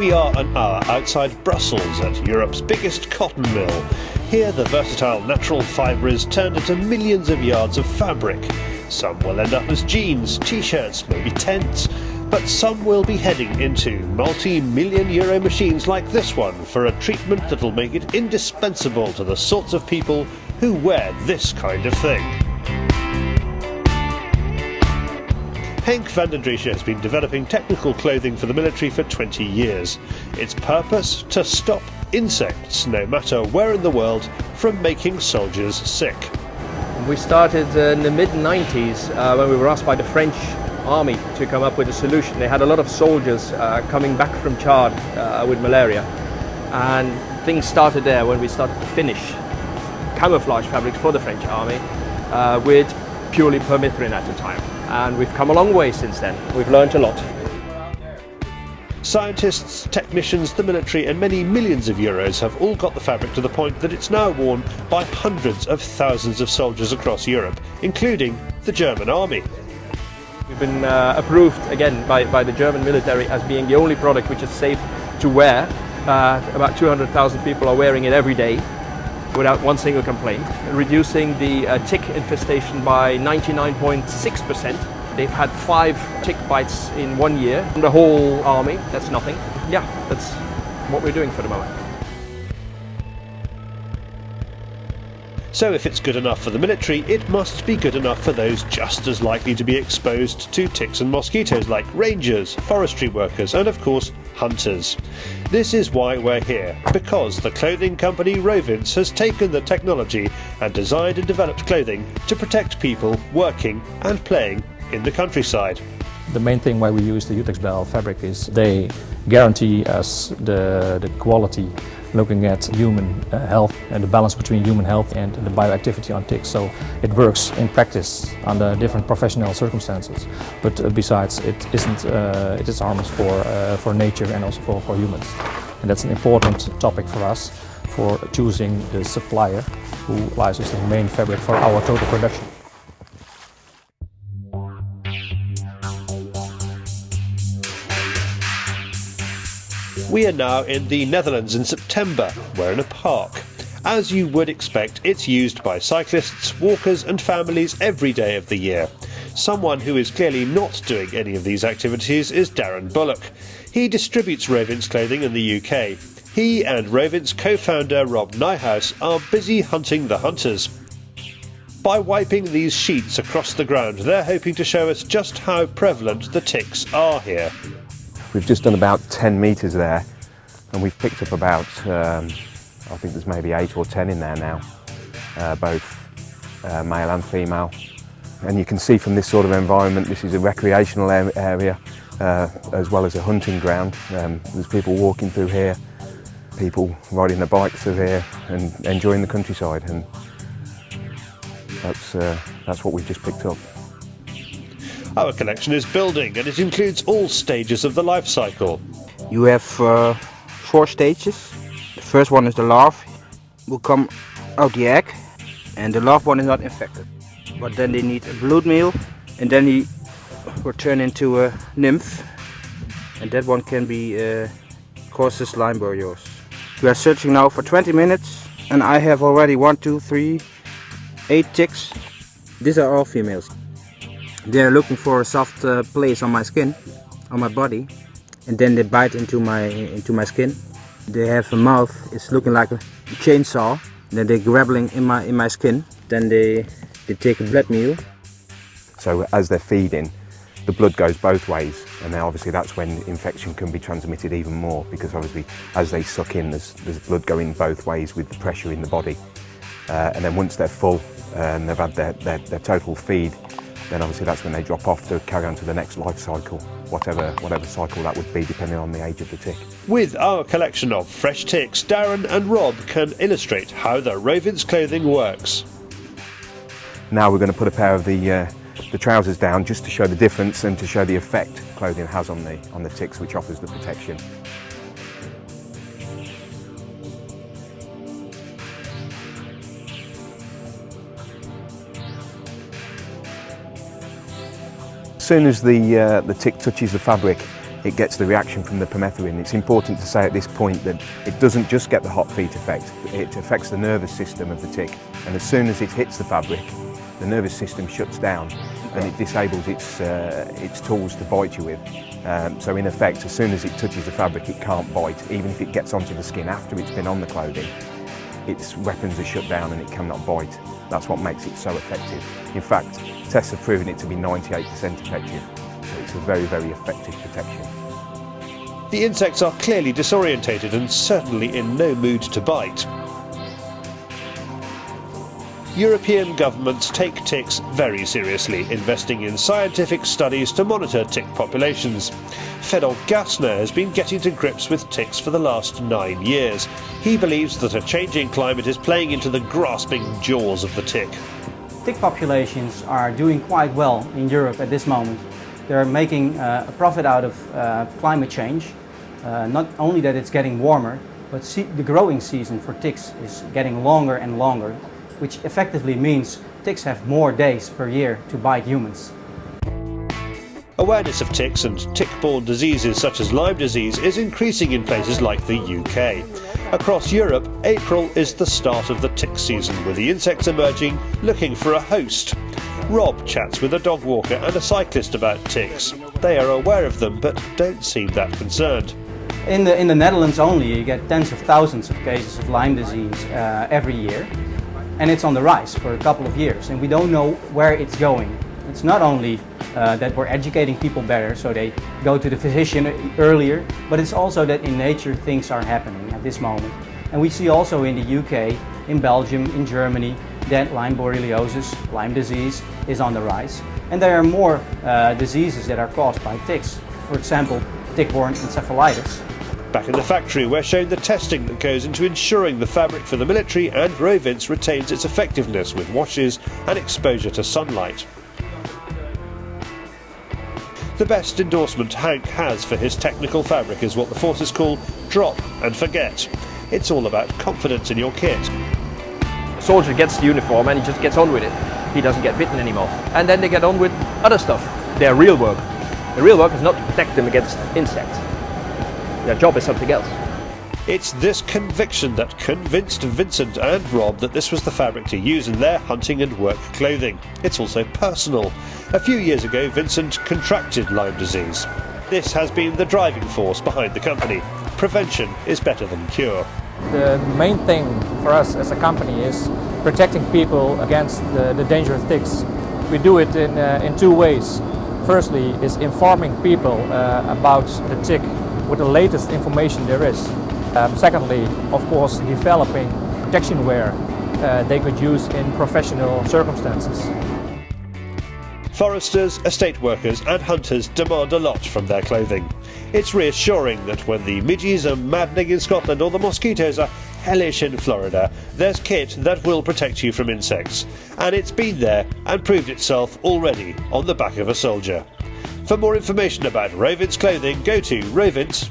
We are an hour outside Brussels at Europe's biggest cotton mill. Here the versatile natural fibre is turned into millions of yards of fabric. Some will end up as jeans, t-shirts, maybe tents, but some will be heading into multi-million euro machines like this one for a treatment that'll make it indispensable to the sorts of people who wear this kind of thing. Henk van den Driesche has been developing technical clothing for the military for 20 years. Its purpose? To stop insects, no matter where in the world, from making soldiers sick. We started in the mid-90s when we were asked by the French army to come up with a solution. They had a lot of soldiers coming back from Chad with malaria, and things started there when we started to finish camouflage fabrics for the French army with purely permethrin at the time. And we've come a long way since then. We've learned a lot. Scientists, technicians, the military and many millions of euros have all got the fabric to the point that it's now worn by hundreds of thousands of soldiers across Europe, including the German army. We've been approved again by the German military as being the only product which is safe to wear. About 200,000 people are wearing it every day without one single complaint, reducing the tick infestation by 99.6%. They've had 5 tick bites in 1 year. The whole army, that's nothing. Yeah, that's what we're doing for the moment. So if it's good enough for the military, it must be good enough for those just as likely to be exposed to ticks and mosquitoes like rangers, forestry workers and of course hunters. This is why we're here, because the clothing company Rovince has taken the technology and designed and developed clothing to protect people working and playing in the countryside. The main thing why we use the Utexbel fabric is they guarantee us the quality looking at human health and the balance between human health and the bioactivity on ticks. So it works in practice under different professional circumstances, but besides it is harmless for nature and also for humans. And that's an important topic for us for choosing the supplier who licenses the humane fabric for our total production. We are now in the Netherlands in September. We're in a park. As you would expect, it's used by cyclists, walkers and families every day of the year. Someone who is clearly not doing any of these activities is Darren Bullock. He distributes Rovince clothing in the UK. He and Rovince co-founder Rob Nijhuis are busy hunting the hunters. By wiping these sheets across the ground, they're hoping to show us just how prevalent the ticks are here. We've just done about 10 metres there, and we've picked up about, I think there's maybe 8 or 10 in there now, both male and female. And you can see from this sort of environment, this is a recreational area as well as a hunting ground. There's people walking through here, people riding their bikes through here and enjoying the countryside, and that's what we've just picked up. Our collection is building and it includes all stages of the life cycle. You have 4 stages. The first one is the larvae, will come out the egg, and the larva one is not infected. But then they need a blood meal, and then he will turn into a nymph, and that one can be causes Lyme boreas. We are searching now for 20 minutes, and I have already 1, 2, 3, 8 ticks. These are all females. They're looking for a soft place on my skin, on my body, and then they bite into my skin. They have a mouth, it's looking like a chainsaw. Then they're grabbing in my skin. Then they take a blood meal. So as they're feeding, the blood goes both ways, and then obviously that's when infection can be transmitted even more, because obviously as they suck in, there's blood going both ways with the pressure in the body. And then once they're full and they've had their total feed, then obviously that's when they drop off to carry on to the next life cycle, whatever cycle that would be, depending on the age of the tick. With our collection of fresh ticks, Darren and Rob can illustrate how the Rovince clothing works. Now we're going to put a pair of the trousers down just to show the difference and to show the effect clothing has on the ticks, which offers the protection. As soon as the tick touches the fabric, it gets the reaction from the permethrin. It's important to say at this point that it doesn't just get the hot feet effect, it affects the nervous system of the tick, and as soon as it hits the fabric, the nervous system shuts down and it disables its tools to bite you with. So in effect, as soon as it touches the fabric, it can't bite. Even if it gets onto the skin after it's been on the clothing, its weapons are shut down and it cannot bite. That's what makes it so effective. In fact, tests have proven it to be 98% effective. So it's a very, very effective protection. The insects are clearly disorientated and certainly in no mood to bite. European governments take ticks very seriously, investing in scientific studies to monitor tick populations. Fedor Gassner has been getting to grips with ticks for the last 9 years. He believes that a changing climate is playing into the grasping jaws of the tick. Tick populations are doing quite well in Europe at this moment. They're making a profit out of climate change. Not only that it's getting warmer, but the growing season for ticks is getting longer and longer, which effectively means ticks have more days per year to bite humans. Awareness of ticks and tick-borne diseases such as Lyme disease is increasing in places like the UK. Across Europe, April is the start of the tick season, with the insects emerging looking for a host. Rob chats with a dog walker and a cyclist about ticks. They are aware of them but don't seem that concerned. In the Netherlands only, you get tens of thousands of cases of Lyme disease every year. And it's on the rise for a couple of years, and we don't know where it's going. It's not only that we're educating people better so they go to the physician earlier, but it's also that in nature things are happening at this moment. And we see also in the UK, in Belgium, in Germany, that Lyme borreliosis, Lyme disease, is on the rise. And there are more diseases that are caused by ticks. For example, tick-borne encephalitis. Back in the factory, we're shown the testing that goes into ensuring the fabric for the military and Rovince retains its effectiveness with washes and exposure to sunlight. The best endorsement Hank has for his technical fabric is what the forces call drop and forget. It's all about confidence in your kit. A soldier gets the uniform and he just gets on with it. He doesn't get bitten anymore. And then they get on with other stuff, their real work. The real work is not to protect them against insects. Their job is something else. It's this conviction that convinced Vincent and Rob that this was the fabric to use in their hunting and work clothing. It's also personal. A few years ago, Vincent contracted Lyme disease. This has been the driving force behind the company. Prevention is better than cure. The main thing for us as a company is protecting people against the danger of ticks. We do it in two ways. Firstly is informing people about the tick with the latest information there is. Secondly, of course, developing protection wear they could use in professional circumstances. Foresters, estate workers and hunters demand a lot from their clothing. It's reassuring that when the midges are maddening in Scotland or the mosquitoes are hellish in Florida, there's kit that will protect you from insects. And it's been there and proved itself already on the back of a soldier. For more information about Rovince clothing, go to rovince.co.uk.